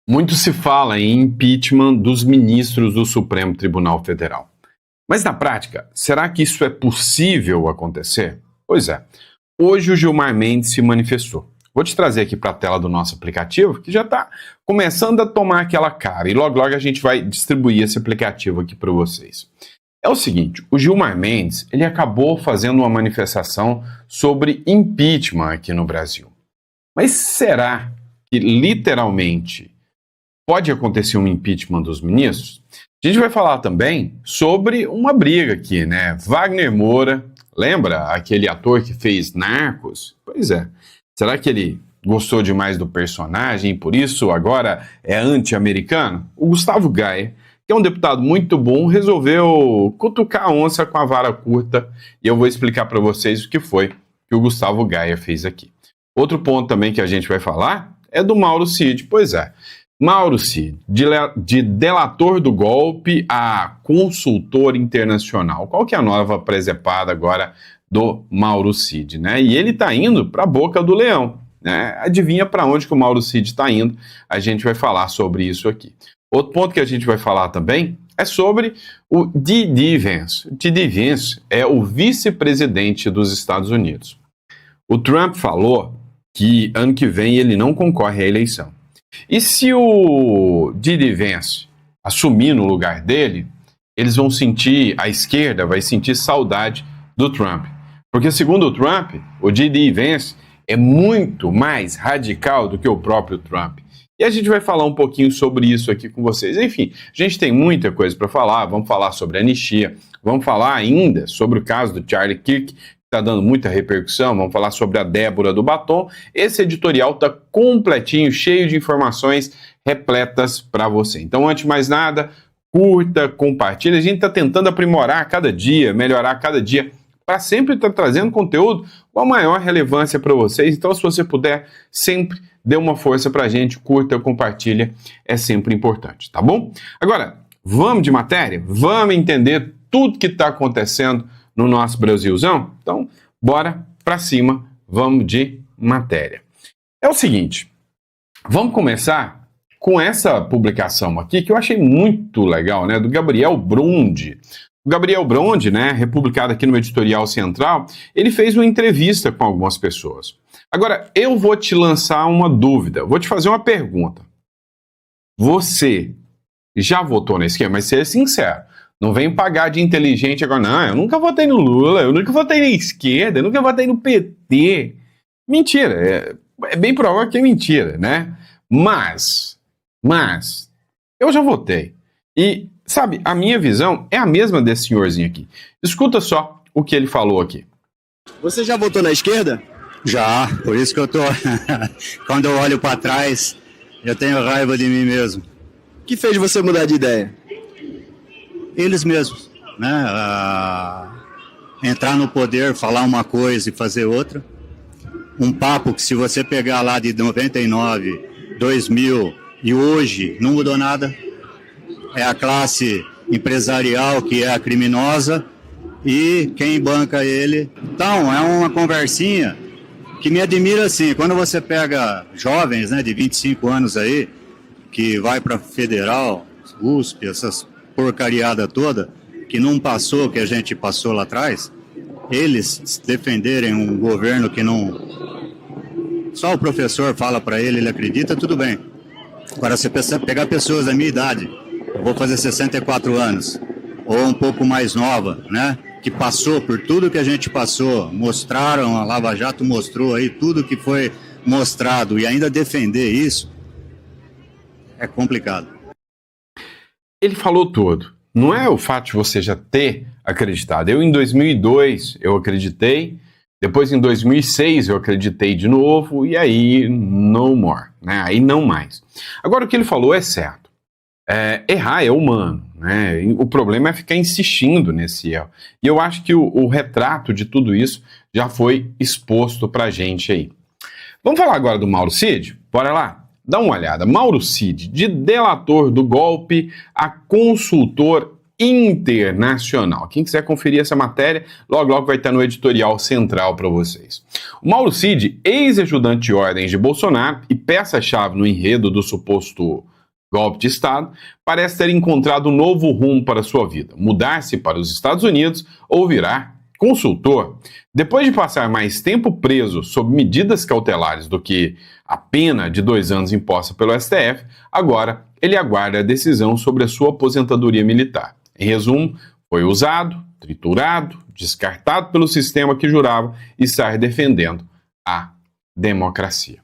Muito se fala em impeachment dos ministros do Supremo Tribunal Federal. Mas na prática, será que isso é possível acontecer? Pois é. Hoje o Gilmar Mendes se manifestou. Vou te trazer aqui para a tela do nosso aplicativo, que já está começando a tomar aquela cara. E logo a gente vai distribuir esse aplicativo aqui para vocês. É o seguinte, o Gilmar Mendes, ele acabou fazendo uma manifestação sobre impeachment aqui no Brasil. Mas será que literalmente pode acontecer um impeachment dos ministros? A gente vai falar também sobre uma briga aqui, né? Wagner Moura, lembra aquele ator que fez Narcos? Pois é. Será que ele gostou demais do personagem e por isso agora é anti-americano? O Gustavo Gaia, que é um deputado muito bom, resolveu cutucar a onça com a vara curta e eu vou explicar para vocês o que foi que o Gustavo Gaia fez aqui. Outro ponto também que a gente vai falar é do Mauro Cid. Pois é. Mauro Cid, de delator do golpe a consultor internacional. Qual que é a nova presepada agora do Mauro Cid, né? E ele está indo para a boca do leão, né? Adivinha para onde que o Mauro Cid está indo? A gente vai falar sobre isso aqui. Outro ponto que a gente vai falar também é sobre o D.D. Vance. O D.D. Vance é o vice-presidente dos Estados Unidos. O Trump falou que ano que vem ele não concorre à eleição. E se o D.D. Vance assumir no lugar dele, eles vão sentir, a esquerda vai sentir saudade do Trump. Porque segundo o Trump, o D.D. Vance é muito mais radical do que o próprio Trump. E a gente vai falar um pouquinho sobre isso aqui com vocês. Enfim, a gente tem muita coisa para falar, vamos falar sobre a anistia, vamos falar ainda sobre o caso do Charlie Kirk, está dando muita repercussão, vamos falar sobre a Débora do Batom. Esse editorial está completinho, cheio de informações repletas para você. Então, antes de mais nada, curta, compartilha. A gente está tentando aprimorar a cada dia, melhorar a cada dia, para sempre estar trazendo conteúdo com a maior relevância para vocês. Então, se você puder, sempre dê uma força para a gente, curta, compartilha, é sempre importante, tá bom? Agora, vamos de matéria? Vamos entender tudo que está acontecendo no nosso Brasilzão? Então, bora pra cima, vamos de matéria. É o seguinte, vamos começar com essa publicação aqui, que eu achei muito legal, né, do Gabriel Brondi. O Gabriel Brondi, né, republicado aqui no Editorial Central, ele fez uma entrevista com algumas pessoas. Agora, eu vou te lançar uma dúvida, vou te fazer uma pergunta. Você já votou na esquerda? Mas seja sincero. Não vem pagar de inteligente agora, não, eu nunca votei no Lula, eu nunca votei na esquerda, eu nunca votei no PT. Mentira, é bem provável que é mentira, né? Mas, eu já votei. E, sabe, a minha visão é a mesma desse senhorzinho aqui. Escuta só o que ele falou aqui. Você já votou na esquerda? Já, por isso que eu tô... Quando eu olho para trás, eu tenho raiva de mim mesmo. O que fez você mudar de ideia? Eles mesmos, né? Entrar no poder, falar uma coisa e fazer outra. Um papo que se você pegar lá de 99, 2000 e hoje não mudou nada. É a classe empresarial que é a criminosa e quem banca ele. Então, é uma conversinha que me admira assim. Quando você pega jovens, né, de 25 anos aí, que vai para federal, USP, essas porcariada toda, que não passou o que a gente passou lá atrás, eles defenderem um governo que não... Só o professor fala para ele acredita, tudo bem. Agora, se você pegar pessoas da minha idade, eu vou fazer 64 anos, ou um pouco mais nova, né, que passou por tudo que a gente passou, mostraram, a Lava Jato mostrou aí tudo que foi mostrado, e ainda defender isso, é complicado. Ele falou tudo. Não é o fato de você já ter acreditado. Eu, em 2002, eu acreditei. Depois, em 2006, eu acreditei de novo. E aí, no more. Né? Aí, não mais. Agora, o que ele falou é certo. Errar é humano. Né? O problema é ficar insistindo nesse erro. E eu acho que o retrato de tudo isso já foi exposto pra gente aí. Vamos falar agora do Mauro Cid? Bora lá? Dá uma olhada. Mauro Cid, de delator do golpe a consultor Internacional. Quem quiser conferir essa matéria, logo vai estar no editorial central para vocês. O Mauro Cid, ex-ajudante de ordens de Bolsonaro e peça-chave no enredo do suposto golpe de Estado, parece ter encontrado um novo rumo para sua vida, mudar-se para os Estados Unidos ou virar consultor. Depois de passar mais tempo preso sob medidas cautelares do que a pena de 2 anos imposta pelo STF, agora ele aguarda a decisão sobre a sua aposentadoria militar. Em resumo, foi usado, triturado, descartado pelo sistema que jurava estar defendendo a democracia.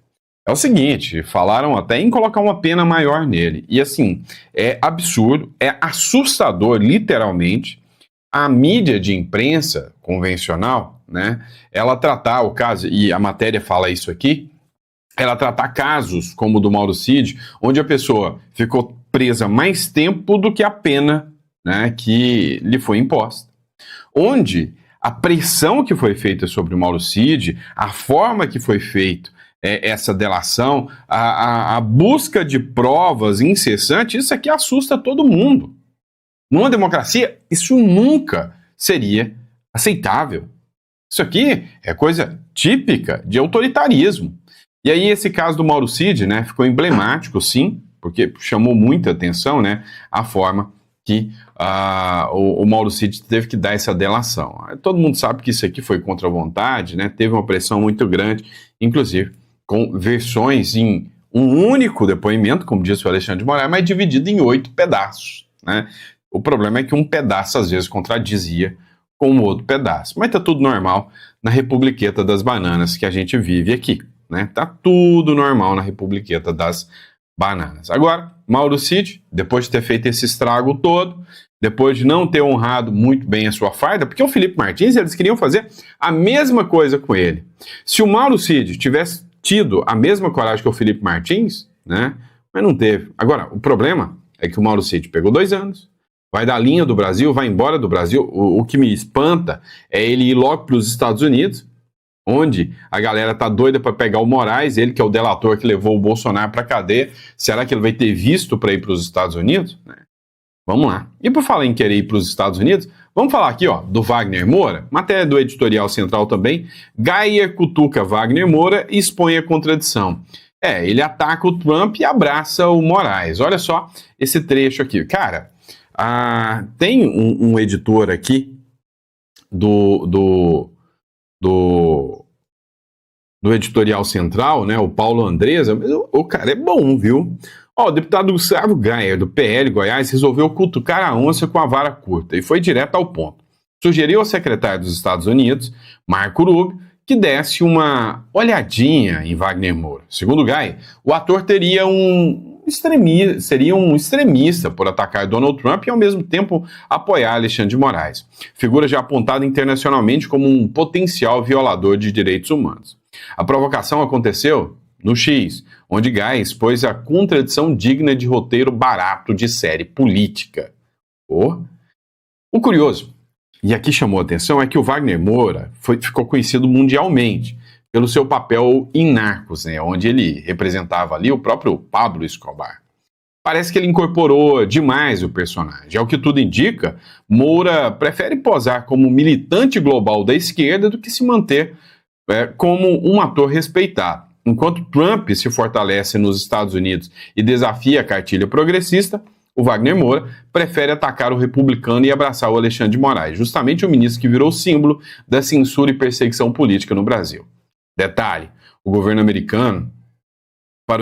É o seguinte, falaram até em colocar uma pena maior nele. E assim, é absurdo, é assustador, literalmente, a mídia de imprensa convencional, né, ela tratar o caso, e a matéria fala isso aqui, ela tratar casos como o do Mauro Cid, onde a pessoa ficou presa mais tempo do que a pena, né, que lhe foi imposta. Onde a pressão que foi feita sobre o Mauro Cid, a forma que foi feita essa delação, a busca de provas incessante, isso aqui assusta todo mundo. Numa democracia, isso nunca seria aceitável. Isso aqui é coisa típica de autoritarismo. E aí esse caso do Mauro Cid, né, ficou emblemático, sim, porque chamou muita atenção, né, a forma que o Mauro Cid teve que dar essa delação. Todo mundo sabe que isso aqui foi contra a vontade, né, teve uma pressão muito grande, inclusive com versões em um único depoimento, como disse o Alexandre de Moraes, mas dividido em 8 pedaços, né? O problema é que um pedaço às vezes contradizia com o outro pedaço. Mas tá tudo normal na Republiqueta das Bananas que a gente vive aqui, né? Tá tudo normal na Republiqueta das Bananas. Agora, Mauro Cid, depois de ter feito esse estrago todo, depois de não ter honrado muito bem a sua farda, porque o Felipe Martins, eles queriam fazer a mesma coisa com ele. Se o Mauro Cid tivesse tido a mesma coragem que o Felipe Martins, né? Mas não teve. Agora, o problema é que o Mauro Cid pegou 2 anos, vai da linha do Brasil, vai embora do Brasil. O que me espanta é ele ir logo para os Estados Unidos, onde a galera tá doida para pegar o Moraes, ele que é o delator que levou o Bolsonaro para cadeia. Será que ele vai ter visto para ir para os Estados Unidos? Vamos lá. E por falar em querer ir para os Estados Unidos, vamos falar aqui, ó, do Wagner Moura, matéria do editorial central também. Geyer cutuca Wagner Moura e expõe a contradição. Ele ataca o Trump e abraça o Moraes. Olha só esse trecho aqui. Cara, tem um editor aqui do editorial central, né, o Paulo Andresa, mas o cara é bom, viu? O deputado Gustavo Geyer, do PL Goiás, resolveu cutucar a onça com a vara curta e foi direto ao ponto. Sugeriu ao secretário dos Estados Unidos, Marco Rubio, que desse uma olhadinha em Wagner Moura. Segundo Geyer, o ator seria um extremista por atacar Donald Trump e, ao mesmo tempo, apoiar Alexandre de Moraes, figura já apontada internacionalmente como um potencial violador de direitos humanos. A provocação aconteceu no X, onde Geyer expôs a contradição digna de roteiro barato de série política. O curioso, e aqui chamou a atenção, é que o Wagner Moura ficou conhecido mundialmente pelo seu papel em Narcos, né, onde ele representava ali o próprio Pablo Escobar. Parece que ele incorporou demais o personagem. Ao que tudo indica, Moura prefere posar como militante global da esquerda do que se manter como um ator respeitado. Enquanto Trump se fortalece nos Estados Unidos e desafia a cartilha progressista, o Wagner Moura prefere atacar o republicano e abraçar o Alexandre de Moraes, justamente o ministro que virou símbolo da censura e perseguição política no Brasil. Detalhe, para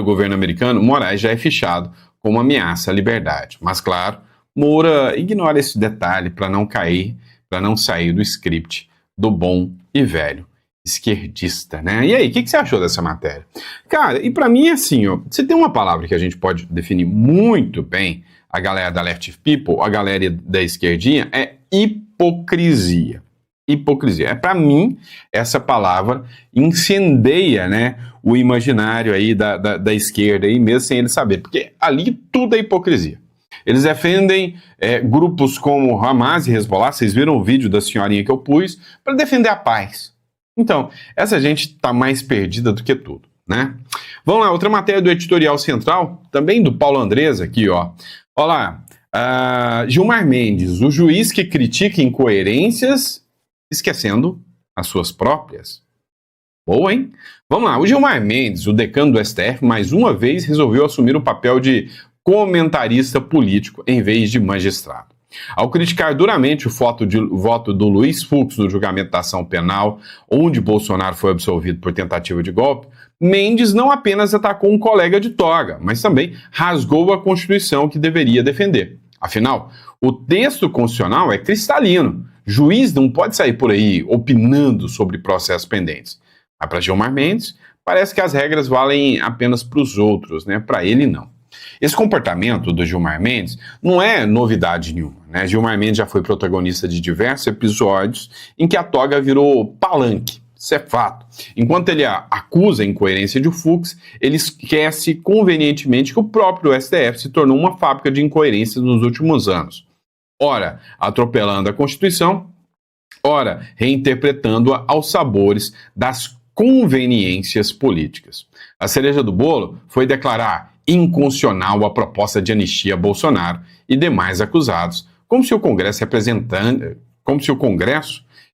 o governo americano, Moraes já é fichado como ameaça à liberdade. Mas, claro, Moura ignora esse detalhe para não sair do script do bom e velho esquerdista, né? E aí, o que você achou dessa matéria? Cara, e pra mim é assim, ó, se tem uma palavra que a gente pode definir muito bem, a galera da Left People, a galera da esquerdinha, é hipocrisia. Hipocrisia. Pra mim, essa palavra incendeia, né, o imaginário aí da esquerda, aí mesmo sem ele saber, porque ali tudo é hipocrisia. Eles defendem grupos como Hamas e Hezbollah, vocês viram o vídeo da senhorinha que eu pus, para defender a paz. Então, essa gente está mais perdida do que tudo, né? Vamos lá, outra matéria do editorial central, também do Paulo Andresa aqui, ó. Olha lá, Gilmar Mendes, o juiz que critica incoerências, esquecendo as suas próprias. Boa, hein? Vamos lá. O Gilmar Mendes, o decano do STF, mais uma vez resolveu assumir o papel de comentarista político em vez de magistrado. Ao criticar duramente o voto do Luiz Fux no julgamento da ação penal, onde Bolsonaro foi absolvido por tentativa de golpe, Mendes não apenas atacou um colega de toga, mas também rasgou a Constituição que deveria defender. Afinal, o texto constitucional é cristalino. Juiz não pode sair por aí opinando sobre processos pendentes. Mas para Gilmar Mendes, parece que as regras valem apenas para os outros, né? Para ele, não. Esse comportamento do Gilmar Mendes não é novidade nenhuma, né? Gilmar Mendes já foi protagonista de diversos episódios em que a toga virou palanque. Isso é fato. Enquanto ele acusa a incoerência de Fux, ele esquece convenientemente que o próprio STF se tornou uma fábrica de incoerências nos últimos anos. Ora, atropelando a Constituição, ora, reinterpretando-a aos sabores das conveniências políticas. A cereja do bolo foi declarar inconstitucional a proposta de anistia a Bolsonaro e demais acusados, como se o Congresso,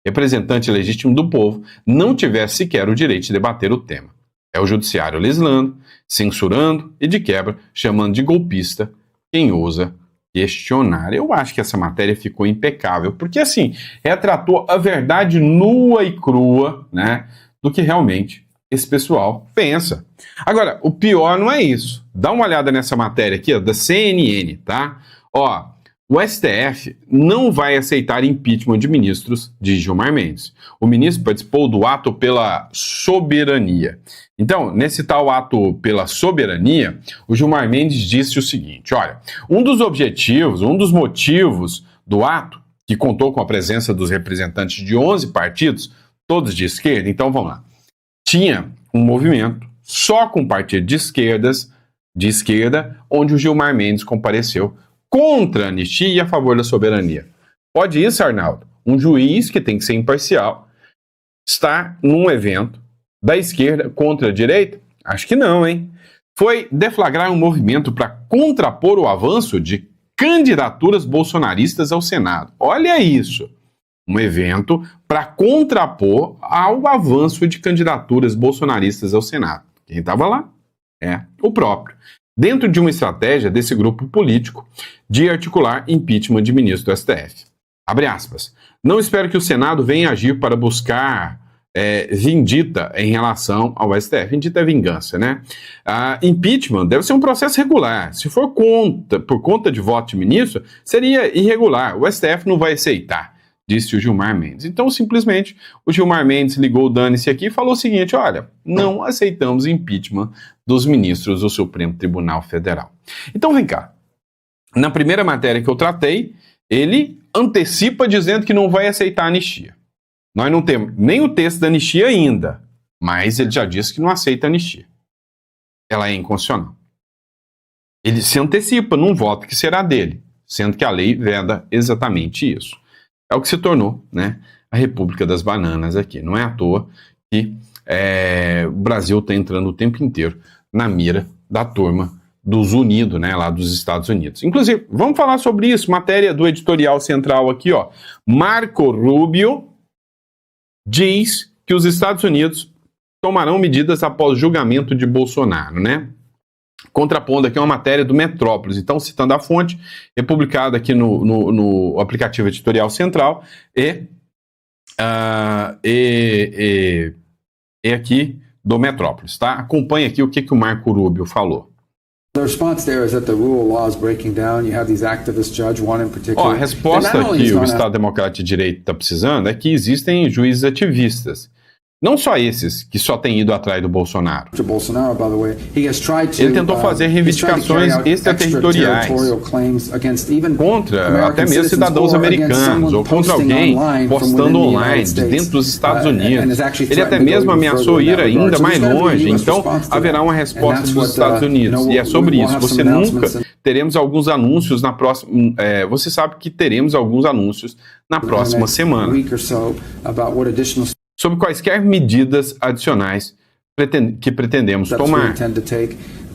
representante legítimo do povo, não tivesse sequer o direito de debater o tema. É o judiciário legislando, censurando e, de quebra, chamando de golpista quem ousa questionar. Eu acho que essa matéria ficou impecável, porque, assim, retratou a verdade nua e crua, né, do que realmente esse pessoal pensa. Agora, o pior não é isso. Dá uma olhada nessa matéria aqui, ó, da CNN, tá? Ó, o STF não vai aceitar impeachment de ministros de Gilmar Mendes. O ministro participou do ato pela soberania. Então, nesse tal ato pela soberania, o Gilmar Mendes disse o seguinte, olha, um dos motivos do ato, que contou com a presença dos representantes de 11 partidos, todos de esquerda, então vamos lá, tinha um movimento só com partido de esquerda, onde o Gilmar Mendes compareceu contra a anistia e a favor da soberania. Pode isso, Arnaldo? Um juiz que tem que ser imparcial está num evento da esquerda contra a direita? Acho que não, hein? Foi deflagrar um movimento para contrapor o avanço de candidaturas bolsonaristas ao Senado. Olha isso! Um evento para contrapor ao avanço de candidaturas bolsonaristas ao Senado. Quem estava lá? É o próprio. Dentro de uma estratégia desse grupo político de articular impeachment de ministro do STF. Abre aspas. Não espero que o Senado venha agir para buscar vindita em relação ao STF. Vindita é vingança, né? Impeachment deve ser um processo regular. Se for por conta de voto de ministro, seria irregular. O STF não vai aceitar, disse o Gilmar Mendes. Então, simplesmente, o Gilmar Mendes ligou o dane-se aqui e falou o seguinte, olha, não aceitamos impeachment dos ministros do Supremo Tribunal Federal. Então, vem cá. Na primeira matéria que eu tratei, ele antecipa dizendo que não vai aceitar a anistia. Nós não temos nem o texto da anistia ainda, mas ele já disse que não aceita a anistia. Ela é inconstitucional. Ele se antecipa num voto que será dele, sendo que a lei veda exatamente isso. É o que se tornou, né, a República das Bananas aqui. Não é à toa que o Brasil está entrando o tempo inteiro na mira da turma dos Unidos, né, lá dos Estados Unidos. Inclusive, vamos falar sobre isso, matéria do editorial central aqui, ó. Marco Rubio diz que os Estados Unidos tomarão medidas após julgamento de Bolsonaro, né? Contrapondo aqui uma matéria do Metrópolis. Então, citando a fonte, é publicada aqui no aplicativo editorial central e aqui do Metrópolis, tá? Acompanhe aqui o que o Marco Rubio falou. The response there is that the rule of law is breaking down. You have these activist judge, one in particular. A resposta que o Estado Democrático de Direito está precisando é que existem juízes ativistas. Não só esses, que só têm ido atrás do Bolsonaro. Ele tentou fazer reivindicações extraterritoriais contra até mesmo cidadãos americanos ou contra alguém postando online de dentro dos Estados Unidos. Ele até mesmo ameaçou ir ainda mais longe, então haverá uma resposta dos Estados Unidos. E é sobre isso. Teremos alguns anúncios na próxima... você sabe que teremos alguns anúncios na próxima semana sobre quaisquer medidas adicionais que pretendemos tomar.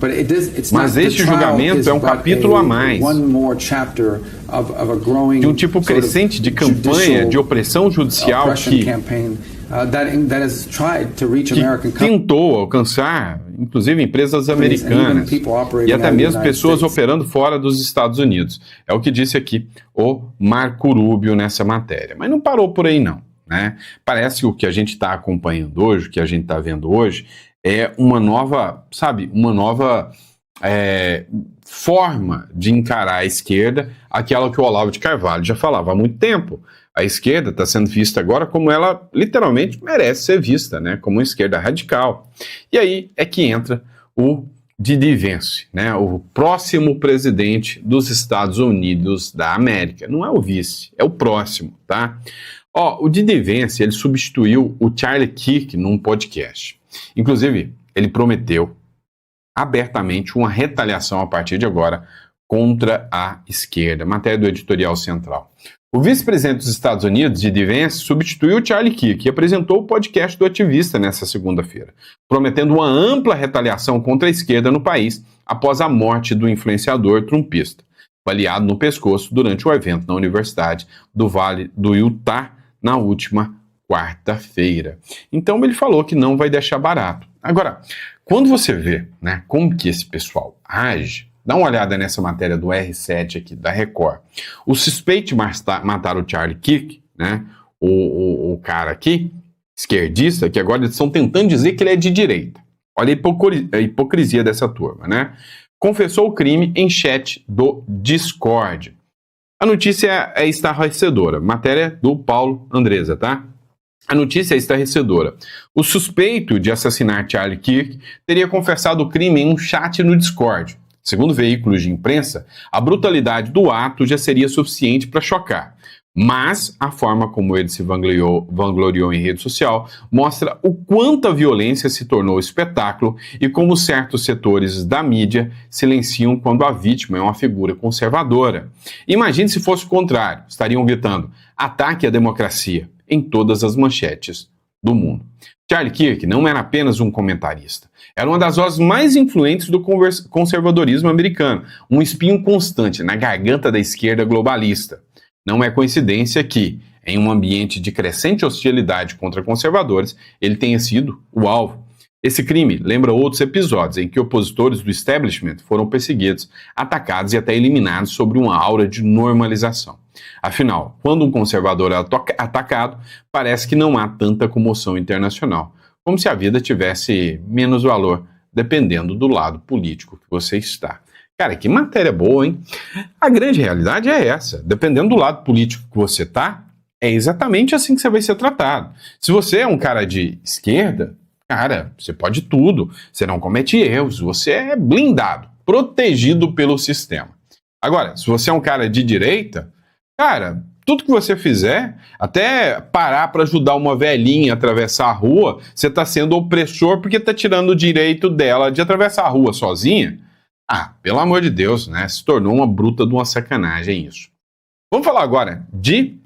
But it's Mas not, este julgamento é um capítulo a mais de um tipo crescente de campanha de opressão judicial que tentou alcançar, inclusive, empresas americanas e até mesmo pessoas operando fora dos Estados Unidos. É o que disse aqui o Marco Rubio nessa matéria. Mas não parou por aí, não, né? Parece que o que a gente está acompanhando hoje, o que a gente está vendo hoje, é uma nova, forma de encarar a esquerda, aquela que o Olavo de Carvalho já falava há muito tempo. A esquerda está sendo vista agora como ela literalmente merece ser vista, né? Como uma esquerda radical. E aí é que entra o Didi Vence, né? O próximo presidente dos Estados Unidos da América. Não é o vice, é o próximo, tá? O Didi Vence, ele substituiu o Charlie Kirk num podcast. Inclusive, ele prometeu abertamente uma retaliação a partir de agora contra a esquerda. Matéria do Editorial Central. O vice-presidente dos Estados Unidos, Didi Vence, substituiu Charlie Kirk e apresentou o podcast do ativista nesta segunda-feira, prometendo uma ampla retaliação contra a esquerda no país após a morte do influenciador trumpista, baleado no pescoço durante o evento na Universidade do Vale do Utah na última quarta-feira. Então ele falou que não vai deixar barato. Agora, quando você vê, né, como que esse pessoal age, dá uma olhada nessa matéria do R7 aqui, da Record. O suspeito de matar o Charlie Kirk, né, o cara aqui, esquerdista, que agora eles estão tentando dizer que ele é de direita. Olha a hipocrisia dessa turma, né? Confessou o crime em chat do Discord. A notícia é estarrecedora. Matéria do Paulo Andresa, tá? A notícia é estarrecedora. O suspeito de assassinar Charlie Kirk teria confessado o crime em um chat no Discord. Segundo veículos de imprensa, a brutalidade do ato já seria suficiente para chocar. Mas a forma como ele se vangloriou em rede social mostra o quanto a violência se tornou espetáculo e como certos setores da mídia silenciam quando a vítima é uma figura conservadora. Imagine se fosse o contrário, estariam gritando "ataque à democracia" em todas as manchetes do mundo. Charlie Kirk não era apenas um comentarista. Era uma das vozes mais influentes do conservadorismo americano, um espinho constante na garganta da esquerda globalista. Não é coincidência que, em um ambiente de crescente hostilidade contra conservadores, ele tenha sido o alvo. Esse crime lembra outros episódios em que opositores do establishment foram perseguidos, atacados e até eliminados sob uma aura de normalização. Afinal, quando um conservador é atacado, parece que não há tanta comoção internacional, como se a vida tivesse menos valor, dependendo do lado político que você está. Cara, que matéria boa, hein? A grande realidade é essa. Dependendo do lado político que você está, é exatamente assim que você vai ser tratado. Se você é um cara de esquerda, cara, você pode tudo, você não comete erros, você é blindado, protegido pelo sistema. Agora, se você é um cara de direita, cara, tudo que você fizer, até parar para ajudar uma velhinha a atravessar a rua, você está sendo opressor porque está tirando o direito dela de atravessar a rua sozinha. Pelo amor de Deus, né? Se tornou uma bruta de uma sacanagem isso. Vamos falar agora de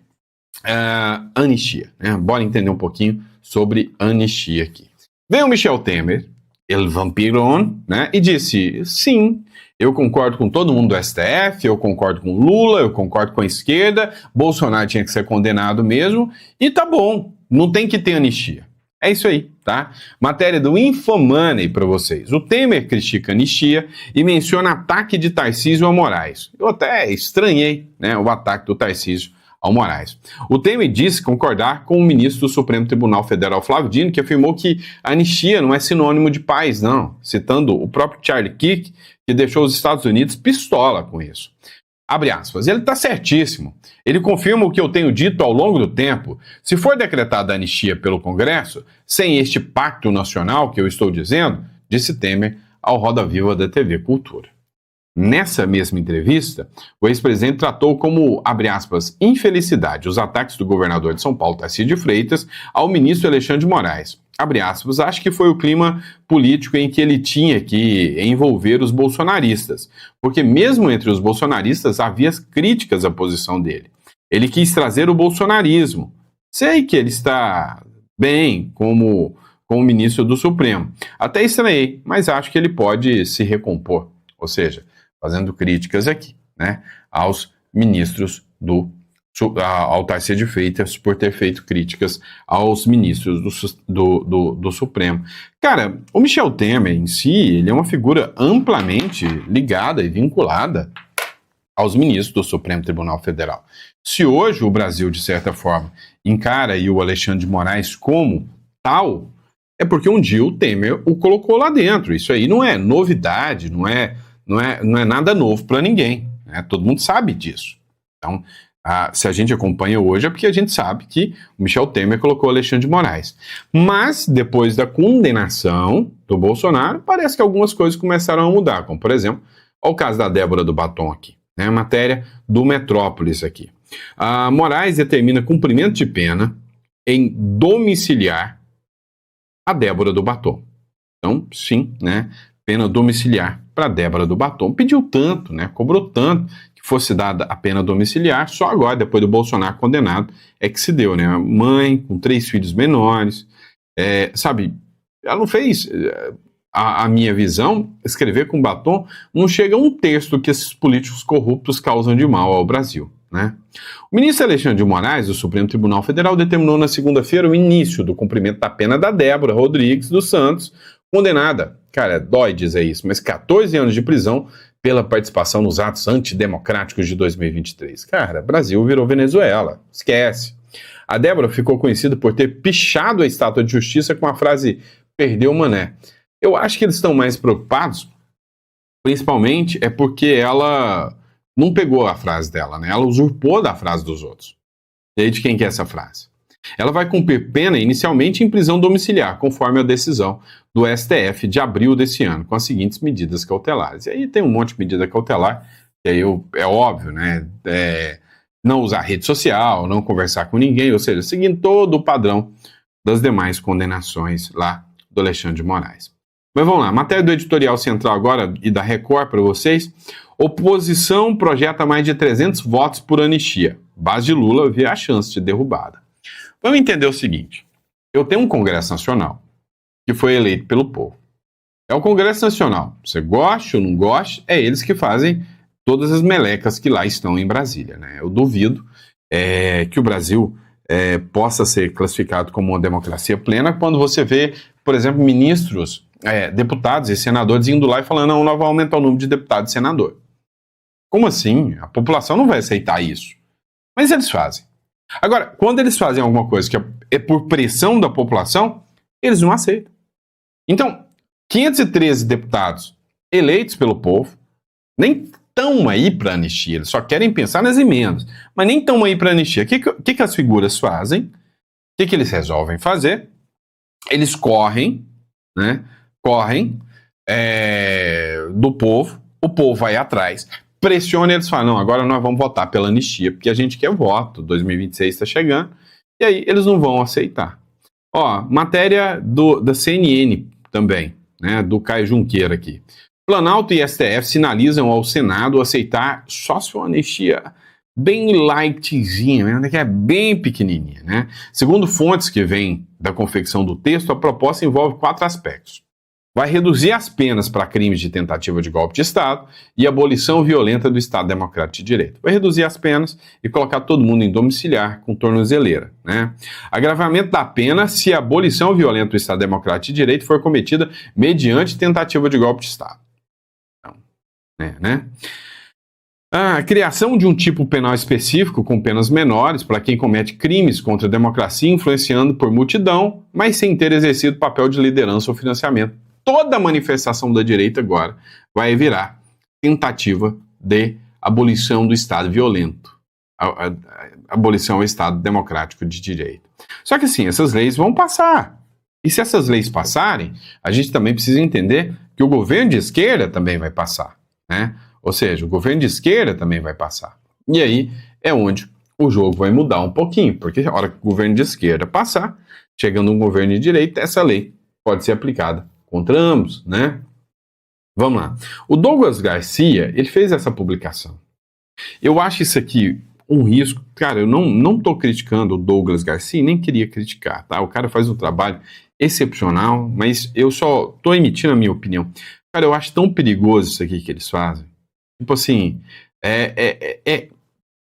anistia, né? Bora entender um pouquinho sobre anistia aqui. Vem o Michel Temer, el vampirão, né? E disse, sim, eu concordo com todo mundo do STF, eu concordo com Lula, eu concordo com a esquerda, Bolsonaro tinha que ser condenado mesmo, e tá bom, não tem que ter anistia. É isso aí, tá? Matéria do Infomoney para vocês. O Temer critica a anistia e menciona ataque de Tarcísio a Moraes. Eu até estranhei, né, o ataque do Tarcísio ao Moraes. O Temer disse concordar com o ministro do Supremo Tribunal Federal, Flávio Dino, que afirmou que a anistia não é sinônimo de paz, não, citando o próprio Charlie Kirk, que deixou os Estados Unidos pistola com isso. Abre aspas, ele está certíssimo. Ele confirma o que eu tenho dito ao longo do tempo. Se for decretada a anistia pelo Congresso, sem este pacto nacional que eu estou dizendo, disse Temer ao Roda Viva da TV Cultura. Nessa mesma entrevista, o ex-presidente tratou como, abre aspas, infelicidade os ataques do governador de São Paulo, Tarcísio de Freitas, ao ministro Alexandre de Moraes. Abre aspas, acho que foi o clima político em que ele tinha que envolver os bolsonaristas, porque mesmo entre os bolsonaristas havia críticas à posição dele. Ele quis trazer o bolsonarismo. Sei que ele está bem como como ministro do Supremo. Até estranhei, mas acho que ele pode se recompor, ou seja, fazendo críticas aqui, né, aos ministros ao Tarcísio de Freitas por ter feito críticas aos ministros do Supremo. Cara, o Michel Temer em si, ele é uma figura amplamente ligada e vinculada aos ministros do Supremo Tribunal Federal. Se hoje o Brasil, de certa forma, encara aí o Alexandre de Moraes como tal, é porque um dia o Temer o colocou lá dentro. Isso aí não é novidade, não é nada novo para ninguém, né? Todo mundo sabe disso. Então, se a gente acompanha hoje é porque a gente sabe que o Michel Temer colocou o Alexandre de Moraes. Mas, depois da condenação do Bolsonaro, parece que algumas coisas começaram a mudar, como, por exemplo, o caso da Débora do Batom aqui, né? Matéria do Metrópolis aqui. Moraes determina cumprimento de pena em domiciliar a Débora do Batom. Então, sim, né? Pena domiciliar para Débora do Batom. Pediu tanto, né? Cobrou tanto que fosse dada a pena domiciliar, só agora, depois do Bolsonaro condenado, é que se deu, né? A mãe com 3 filhos menores, sabe, ela não fez, a minha visão, escrever com batom, não chega a um terço do que esses políticos corruptos causam de mal ao Brasil, né? O ministro Alexandre de Moraes, do Supremo Tribunal Federal, determinou na segunda-feira o início do cumprimento da pena da Débora Rodrigues dos Santos, condenada, cara, dói dizer isso, mas 14 anos de prisão pela participação nos atos antidemocráticos de 2023. Cara, Brasil virou Venezuela, esquece. A Débora ficou conhecida por ter pichado a estátua de justiça com a frase "perdeu mané". Eu acho que eles estão mais preocupados, principalmente, é porque ela não pegou a frase dela, né? Ela usurpou da frase dos outros. E aí de quem que é essa frase? Ela vai cumprir pena inicialmente em prisão domiciliar, conforme a decisão do STF de abril desse ano, com as seguintes medidas cautelares. E aí tem um monte de medida cautelar, que aí é óbvio, né? Não usar rede social, não conversar com ninguém, ou seja, seguindo todo o padrão das demais condenações lá do Alexandre de Moraes. Mas vamos lá, matéria do editorial central agora e da Record para vocês. Oposição projeta mais de 300 votos por anistia. Base de Lula vê a chance de derrubada. Vamos entender o seguinte, eu tenho um Congresso Nacional que foi eleito pelo povo. É o Congresso Nacional, você goste ou não goste, é eles que fazem todas as melecas que lá estão em Brasília, né? Eu duvido que o Brasil possa ser classificado como uma democracia plena quando você vê, por exemplo, ministros, deputados e senadores indo lá e falando, não, nós vamos aumentar o número de deputados e senador. Como assim? A população não vai aceitar isso. Mas eles fazem. Agora, quando eles fazem alguma coisa que é por pressão da população, eles não aceitam. Então, 513 deputados eleitos pelo povo, nem estão aí para anistia, eles só querem pensar nas emendas, mas nem estão aí para anistia. O que as figuras fazem? O que eles resolvem fazer? Eles correm, né? Correm do povo, o povo vai atrás, pressiona e eles falam, não, agora nós vamos votar pela anistia, porque a gente quer voto, 2026 está chegando, e aí eles não vão aceitar. Ó, matéria da CNN também, né, do Caio Junqueira aqui. Planalto e STF sinalizam ao Senado aceitar só se for uma anistia bem lightzinha, né, que é bem pequenininha, né? Segundo fontes que vêm da confecção do texto, a proposta envolve 4 aspectos. Vai reduzir as penas para crimes de tentativa de golpe de Estado e abolição violenta do Estado Democrático de Direito. Vai reduzir as penas e colocar todo mundo em domiciliar com tornozeleira, né? Agravamento da pena se a abolição violenta do Estado Democrático de Direito for cometida mediante tentativa de golpe de Estado. Então, né? A criação de um tipo penal específico com penas menores para quem comete crimes contra a democracia influenciando por multidão, mas sem ter exercido papel de liderança ou financiamento. Toda manifestação da direita agora vai virar tentativa de abolição do Estado violento, abolição ao Estado democrático de direito. Só que assim, essas leis vão passar. E se essas leis passarem, a gente também precisa entender que o governo de esquerda também vai passar, né? Ou seja, o governo de esquerda também vai passar. E aí é onde o jogo vai mudar um pouquinho, porque a hora que o governo de esquerda passar, chegando um governo de direita, essa lei pode ser aplicada contra ambos, né? Vamos lá. O Douglas Garcia, ele fez essa publicação. Eu acho isso aqui um risco. Cara, eu não tô criticando o Douglas Garcia, nem queria criticar, tá? O cara faz um trabalho excepcional, mas eu só tô emitindo a minha opinião. Cara, eu acho tão perigoso isso aqui que eles fazem. Tipo assim,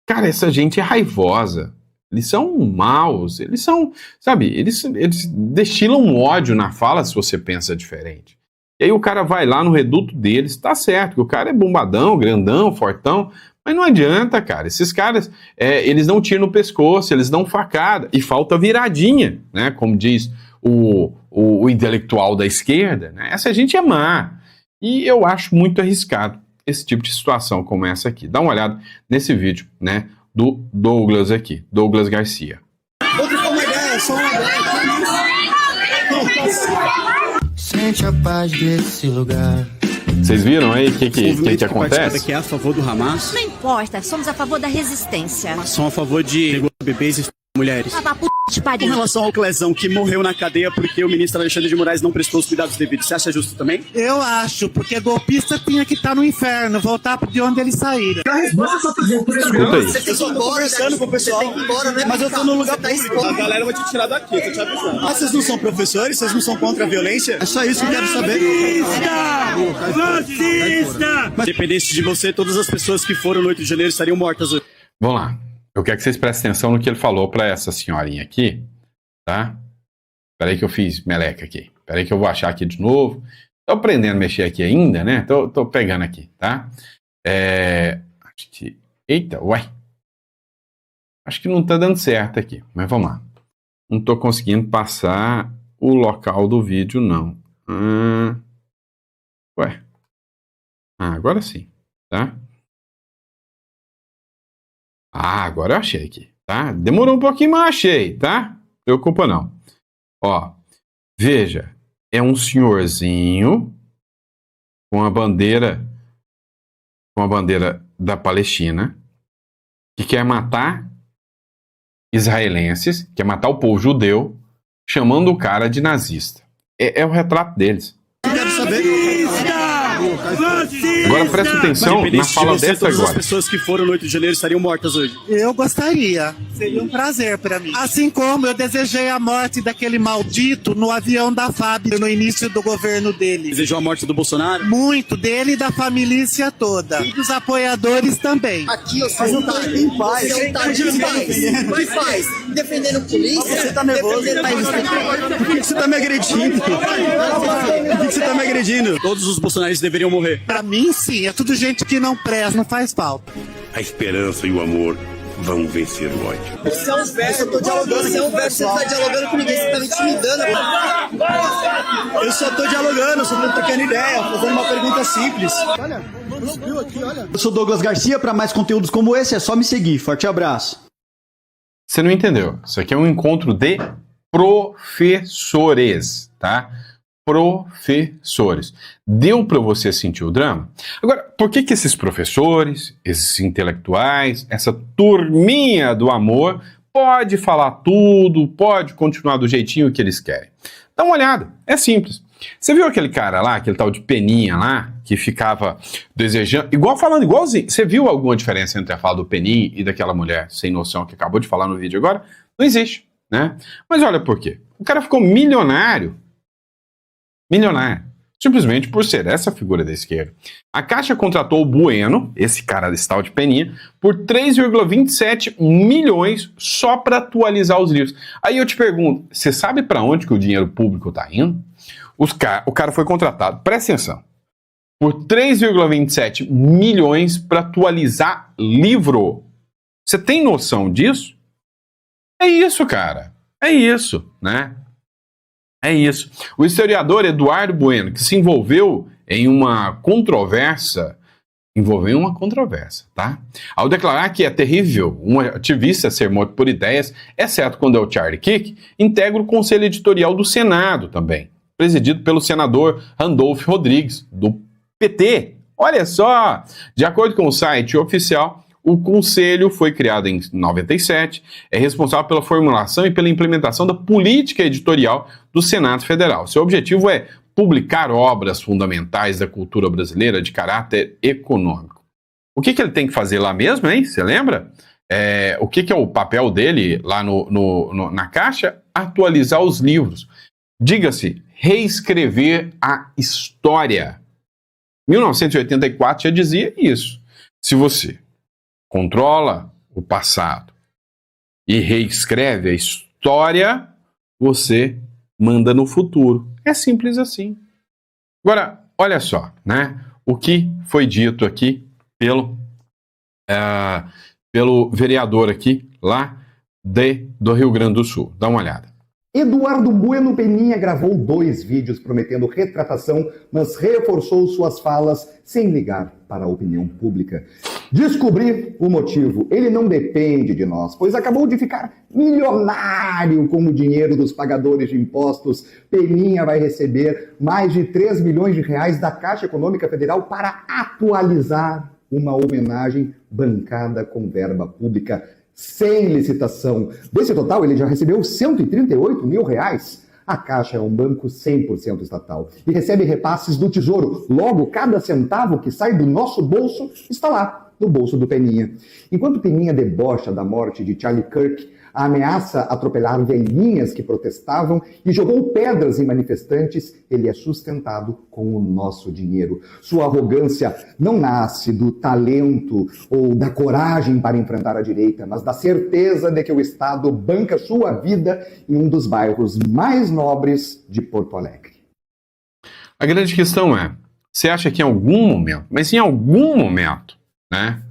cara, essa gente é raivosa. Eles são maus, eles são, sabe, eles destilam ódio na fala se você pensa diferente. E aí o cara vai lá no reduto deles, tá certo, que o cara é bombadão, grandão, fortão, mas não adianta, cara. Esses caras, eles dão tiro no pescoço, eles dão facada, e falta viradinha, né? Como diz o intelectual da esquerda, né? Essa gente é má. E eu acho muito arriscado esse tipo de situação como essa aqui. Dá uma olhada nesse vídeo, né? Do Douglas aqui, Douglas Garcia. Sente a paz desse lugar. Vocês viram aí o que acontece? Aqui é a favor do Hamas, Não importa, somos a favor da resistência. são a favor de bebês e mulheres. Tava p*** de Com pariu. relação ao Clezão, que morreu na cadeia porque o ministro Alexandre de Moraes não prestou os cuidados devidos, você acha justo também? Eu acho, porque golpista tinha que estar no inferno, voltar de onde eles saíram. Escuta aí. Eu só tô conversando com o pessoal, mas eu tô no lugar público. A galera vai te tirar daqui, eu tô te avisando. Ah, vocês não são professores? Vocês não são contra a violência? É só isso que eu quero saber. Mas dependesse de você, todas as pessoas que foram no 8 de janeiro estariam mortas hoje. Vamos lá. Eu quero que vocês prestem atenção no que ele falou pra essa senhorinha aqui, tá? Peraí que eu fiz meleca aqui. Peraí que eu vou achar aqui de novo. Tô aprendendo a mexer aqui ainda, né? Tô pegando aqui, tá? Acho que... Eita, uai. Acho que não tá dando certo aqui, mas vamos lá. Não tô conseguindo passar o local do vídeo, não. Ué. Agora sim, tá? Agora eu achei aqui, tá? Demorou um pouquinho, mas achei, tá? Não preocupa não. Ó, veja, é um senhorzinho com a bandeira da Palestina que quer matar israelenses, quer matar o povo judeu, chamando o cara de nazista. É o retrato deles. Eu quero saber. Agora presta atenção na fala dessa todas agora. as pessoas que foram no 8 de janeiro estariam mortas hoje. Eu gostaria, seria um prazer para mim. Assim como eu desejei a morte daquele maldito no avião da FAB no início do governo dele. Desejou a morte do Bolsonaro? Muito dele e da família toda. E dos apoiadores também. Aqui, ó, você não tá em paz. Você não tá de paz. Que faz? Defendendo polícia? Você tá nervoso. Por que você tá me agredindo? Por que você tá me agredindo? Todos os bolsonaristas deveriam morrer. Pra mim, sim, é tudo gente que não presta, não faz falta. A esperança e o amor vão vencer o ódio. Você é um verso, eu tô dialogando. Você é um verso, você não tá dialogando com ninguém, você tá me intimidando. Eu só tô dialogando, só tô trocando ideia, fazendo uma pergunta simples. Eu sou Douglas Garcia, para mais conteúdos como esse é só me seguir. Forte abraço. Você não entendeu. Isso aqui é um encontro de professores, tá? Professores. Deu para você sentir o drama? Agora, por que esses professores, esses intelectuais, essa turminha do amor pode falar tudo, pode continuar do jeitinho que eles querem? Dá uma olhada, é simples. Você viu aquele cara lá, aquele tal de Peninha lá, que ficava desejando, falando igualzinho. Você viu alguma diferença entre a fala do Peninha e daquela mulher sem noção que acabou de falar no vídeo agora? Não existe, né? Mas olha por quê. O cara ficou milionário, simplesmente por ser essa figura da esquerda. A Caixa contratou o Bueno, esse cara desse tal de Peninha, por 3,27 milhões só para atualizar os livros. Aí eu te pergunto, você sabe para onde que o dinheiro público está indo? O cara foi contratado, presta atenção, por 3,27 milhões para atualizar livro. Você tem noção disso? É isso, cara. É isso, né? É isso. O historiador Eduardo Bueno, que se envolveu em uma controvérsia, tá? Ao declarar que é terrível um ativista ser morto por ideias, exceto quando é o Charlie Kirk, integra o conselho editorial do Senado também, presidido pelo senador Randolfo Rodrigues, do PT. Olha só! De acordo com o site oficial, o conselho foi criado em 97, é responsável pela formulação e pela implementação da política editorial do Senado Federal. Seu objetivo é publicar obras fundamentais da cultura brasileira de caráter econômico. O que ele tem que fazer lá mesmo, hein? Você lembra? O que é o papel dele lá na Caixa? Atualizar os livros. Diga-se, reescrever a história. 1984 já dizia isso. Se você controla o passado e reescreve a história, você manda no futuro. É simples assim. Agora, olha só, né? O que foi dito aqui pelo vereador aqui, lá do Rio Grande do Sul. Dá uma olhada. Eduardo Bueno Peninha gravou 2 vídeos prometendo retratação, mas reforçou suas falas sem ligar para a opinião pública. Descobrir o motivo. Ele não depende de nós, pois acabou de ficar milionário com o dinheiro dos pagadores de impostos. Peninha vai receber mais de 3 milhões de reais da Caixa Econômica Federal para atualizar uma homenagem bancada com verba pública, sem licitação. Desse total, ele já recebeu 138 mil reais. A Caixa é um banco 100% estatal e recebe repasses do Tesouro. Logo, cada centavo que sai do nosso bolso está lá, no bolso do Peninha. Enquanto Peninha debocha da morte de Charlie Kirk, ameaça atropelar velhinhas que protestavam e jogou pedras em manifestantes, ele é sustentado com o nosso dinheiro. Sua arrogância não nasce do talento ou da coragem para enfrentar a direita, mas da certeza de que o Estado banca sua vida em um dos bairros mais nobres de Porto Alegre. A grande questão é, você acha que em algum momento, mas em algum momento, né,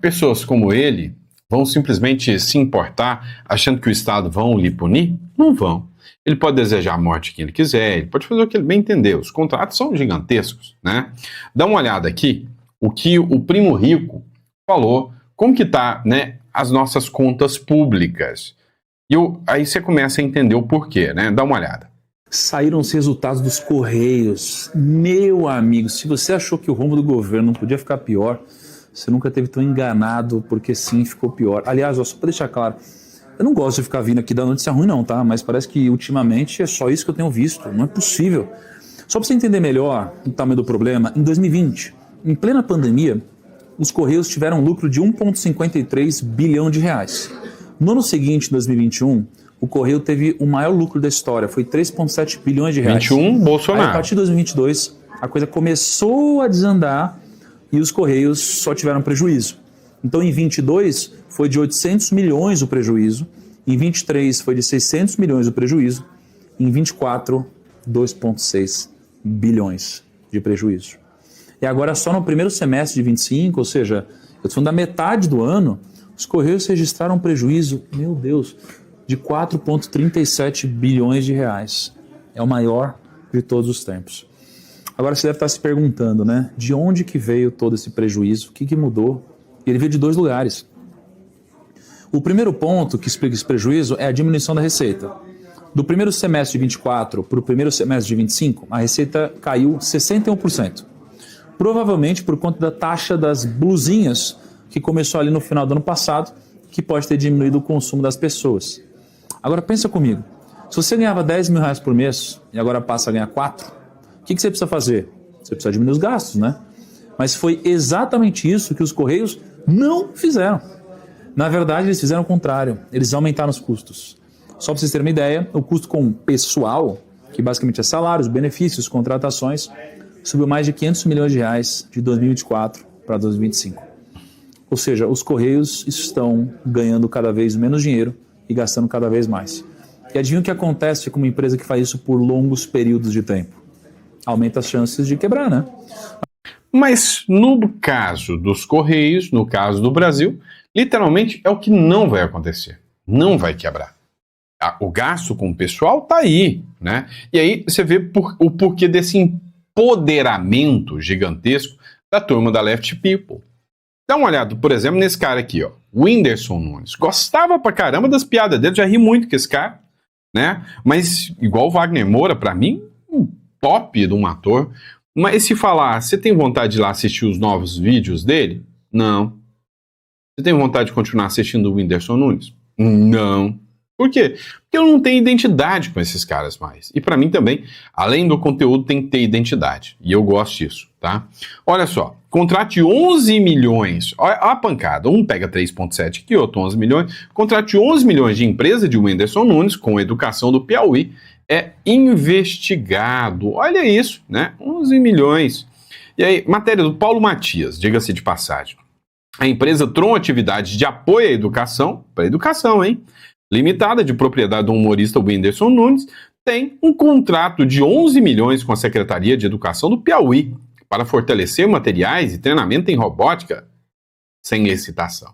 pessoas como ele vão simplesmente se importar achando que o Estado vão lhe punir? Não vão. Ele pode desejar a morte de quem ele quiser, ele pode fazer o que ele bem entender. Os contratos são gigantescos, né? Dá uma olhada aqui, o que o Primo Rico falou, como que tá, né, as nossas contas públicas. Aí você começa a entender o porquê, né? Dá uma olhada. Saíram os resultados dos Correios. Meu amigo, se você achou que o rumo do governo não podia ficar pior, você nunca teve tão enganado, porque sim, ficou pior. Aliás, só para deixar claro, eu não gosto de ficar vindo aqui dar notícia ruim não, tá? Mas parece que ultimamente é só isso que eu tenho visto, não é possível. Só para você entender melhor o tamanho do problema, em 2020, em plena pandemia, os Correios tiveram um lucro de 1,53 bilhão de reais. No ano seguinte, 2021, o Correio teve o maior lucro da história, foi 3,7 bilhões de reais. 21, Bolsonaro. Aí, a partir de 2022, a coisa começou a desandar e os Correios só tiveram prejuízo. Então, em 22, foi de 800 milhões o prejuízo, em 23 foi de 600 milhões o prejuízo, em 24, 2,6 bilhões de prejuízo. E agora, só no primeiro semestre de 25, ou seja, eu estou falando da metade do ano, os Correios registraram um prejuízo, meu Deus, de 4,37 bilhões de reais. É o maior de todos os tempos. Agora você deve estar se perguntando, né? De onde que veio todo esse prejuízo? O que mudou? Ele veio de 2 lugares. O primeiro ponto que explica esse prejuízo é a diminuição da receita. Do primeiro semestre de 24 para o primeiro semestre de 25, a receita caiu 61%. Provavelmente por conta da taxa das blusinhas, que começou ali no final do ano passado, que pode ter diminuído o consumo das pessoas. Agora pensa comigo, se você ganhava 10 mil reais por mês e agora passa a ganhar 4, o que você precisa fazer? Você precisa diminuir os gastos, né? Mas foi exatamente isso que os Correios não fizeram. Na verdade, eles fizeram o contrário. Eles aumentaram os custos. Só para vocês terem uma ideia, o custo com pessoal, que basicamente é salários, benefícios, contratações, subiu mais de 500 milhões de reais de 2024 para 2025. Ou seja, os Correios estão ganhando cada vez menos dinheiro e gastando cada vez mais. E adivinha o que acontece com uma empresa que faz isso por longos períodos de tempo? Aumenta as chances de quebrar, né? Mas no caso dos Correios, no caso do Brasil, literalmente é o que não vai acontecer. Não vai quebrar. O gasto com o pessoal está aí, né? E aí você vê o porquê desse empoderamento gigantesco da turma da Left People. Dá uma olhada, por exemplo, nesse cara aqui, ó, o Whindersson Nunes. Gostava pra caramba das piadas dele, já ri muito com esse cara, né? Mas igual o Wagner Moura, pra mim, um top de um ator. Mas se falar, você tem vontade de ir lá assistir os novos vídeos dele? Não. Você tem vontade de continuar assistindo o Whindersson Nunes? Não. Por quê? Porque eu não tenho identidade com esses caras mais. E para mim também, além do conteúdo, tem que ter identidade. E eu gosto disso, tá? Olha só, contrato de 11 milhões, olha a pancada, um pega 3,7 aqui, outro 11 milhões, contrato de 11 milhões de empresa de Whindersson Nunes com educação do Piauí é investigado. Olha isso, né? 11 milhões. E aí, matéria do Paulo Matias, diga-se de passagem. A empresa Tron Atividades de Apoio à Educação, para educação, hein? Limitada, de propriedade do humorista Whindersson Nunes, tem um contrato de 11 milhões com a Secretaria de Educação do Piauí para fortalecer materiais e treinamento em robótica sem licitação.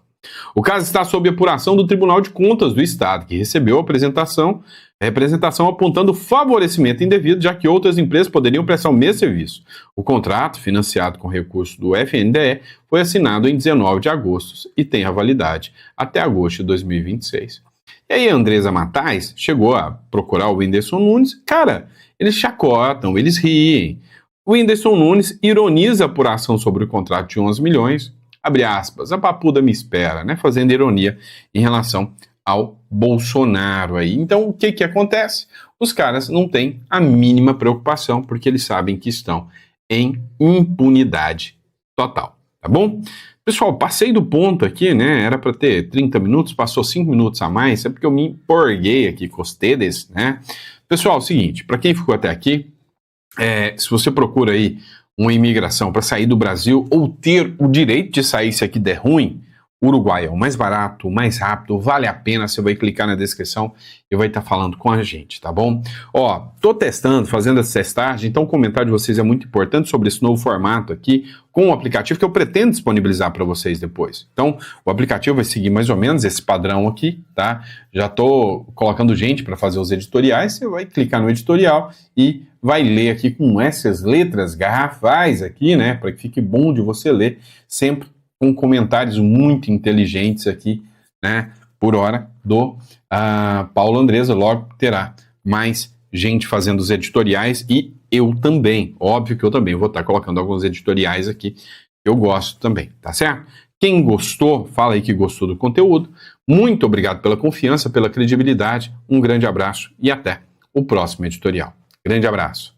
O caso está sob apuração do Tribunal de Contas do Estado, que recebeu a representação apontando favorecimento indevido, já que outras empresas poderiam prestar o mesmo serviço. O contrato, financiado com recursos do FNDE, foi assinado em 19 de agosto e tem a validade até agosto de 2026. E aí a Andresa Matais chegou a procurar o Whindersson Nunes. Cara, eles chacotam, eles riem. O Whindersson Nunes ironiza a apuração sobre o contrato de 11 milhões, abre aspas, a papuda me espera, né? Fazendo ironia em relação ao Bolsonaro aí. Então, o que acontece? Os caras não têm a mínima preocupação, porque eles sabem que estão em impunidade total, tá bom? Pessoal, passei do ponto aqui, né? Era para ter 30 minutos, passou 5 minutos a mais, é porque eu me empolguei aqui com os tedes, né? Pessoal, é o seguinte, para quem ficou até aqui, se você procura aí uma imigração para sair do Brasil ou ter o direito de sair se aqui der ruim, o Uruguai é o mais barato, o mais rápido, vale a pena, você vai clicar na descrição e vai estar falando com a gente, tá bom? Ó, tô testando, fazendo essa testagem, então o comentário de vocês é muito importante sobre esse novo formato aqui, com o aplicativo que eu pretendo disponibilizar para vocês depois. Então, o aplicativo vai seguir mais ou menos esse padrão aqui, tá? Já tô colocando gente para fazer os editoriais, você vai clicar no editorial e vai ler aqui com essas letras garrafais aqui, né? Para que fique bom de você ler, sempre com comentários muito inteligentes aqui, né, por hora do Paulo Andresa. Logo terá mais gente fazendo os editoriais e eu também, óbvio que eu também vou estar colocando alguns editoriais aqui, eu gosto também, tá certo? Quem gostou, fala aí que gostou do conteúdo. Muito obrigado pela confiança, pela credibilidade, um grande abraço e até o próximo editorial. Grande abraço.